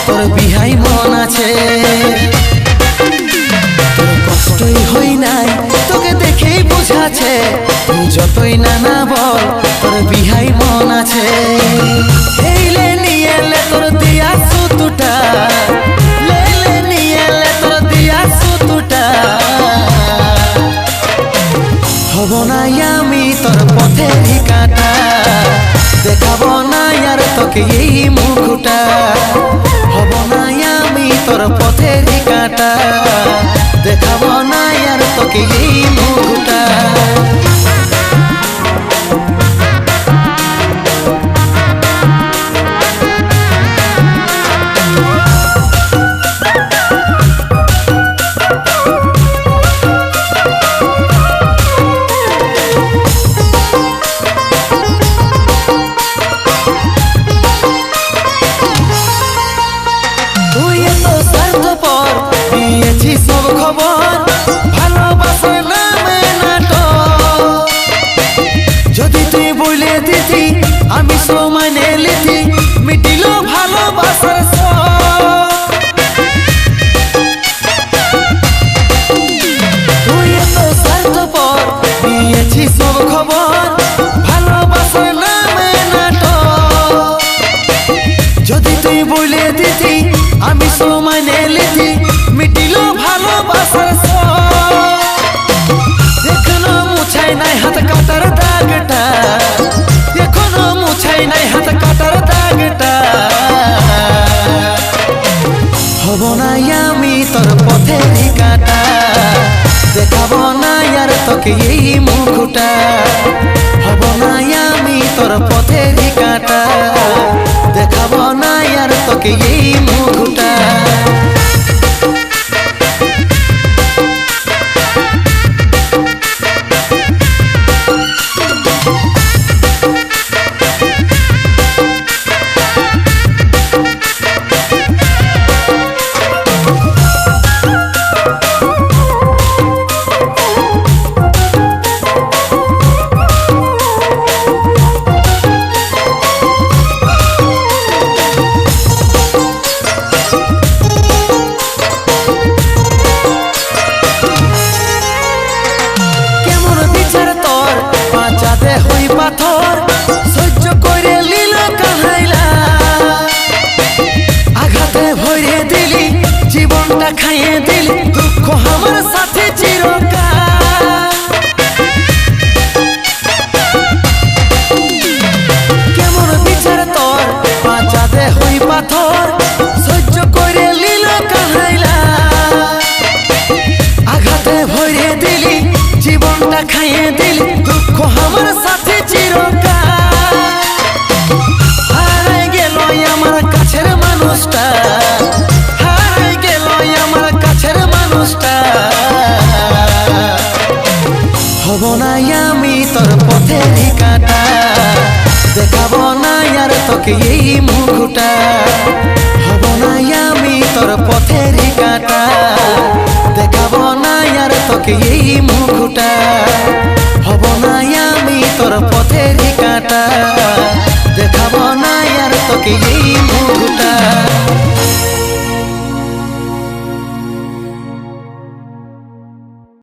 তোর বিহাই মন আছে। তোর কষ্টই হই নাই তোকে দেখেই বুঝাছে, যতই না বল তোর বিহাই মন আছে। এইলে নিয়ে এলে তোর দিয়া সুতুটা, লেলে নিয়ে এলে তোর দিয়া সুতুটা। হব না আমি তোর পথেরই কাঁটা, দেখাবো না আর তোকে এই মুখটা। হব না আমি তোর পথেরই কাঁটা, দেখাবো না আর তোকে এই মুখটা। সব খবর ভালোবাসার নামে নাটক, যদি তুই বলে দিতি আমি সময় লিখি মিটিল ভালোবাসার শখ। তুই এত স্বার্থপর দিয়েছি সব খবর ভালোবাসার নামে নাটক, যদি তুই বলে দিতি আমি সময় লিখি মিটিল ভালোবাসার শখ। এখনো মুছাই নাই হাত কাটার দাগটা, এখনো মুছাই নাই হাত কাটার দাগটা। হব না আমি তোর পথেরই কাঁটা, দেখাবো না আর তোকে এই মুখটা। হব না আমি তোর পথেরই কাঁটা, দেখাবো না আর তোকে এই মুখটা। হই পাথর সহ্য করে লীল কাহাইলা, আঘাতে ভরে দিলি জীবনটা খাইয়ে দিলি, দুঃখ আমার সাথে চিরকাল। কেমন বিচার তোর বাঁচাতে হই পাথর সহ্য করে লীল কাহাইলা, আঘাতে ভরে দিলি জীবনটা খাইয়ে দিলি, দুঃখ আমার সাথে চিরকাল। হারাই গেল আমার কাছের মানুষটা, হারাই গেল আমার কাছের মানুষটা। হব না আমি তোর পথেরই কাঁটা, দেখাবো না আর তোকে এই মুখটা। হব না আমি তোর পথেরই কাঁটা, দেখাবো না আর তোকে এই মুখটা। হব না আমি তোর পথেরই কাঁটা, দেখাবো না আর তোকে এই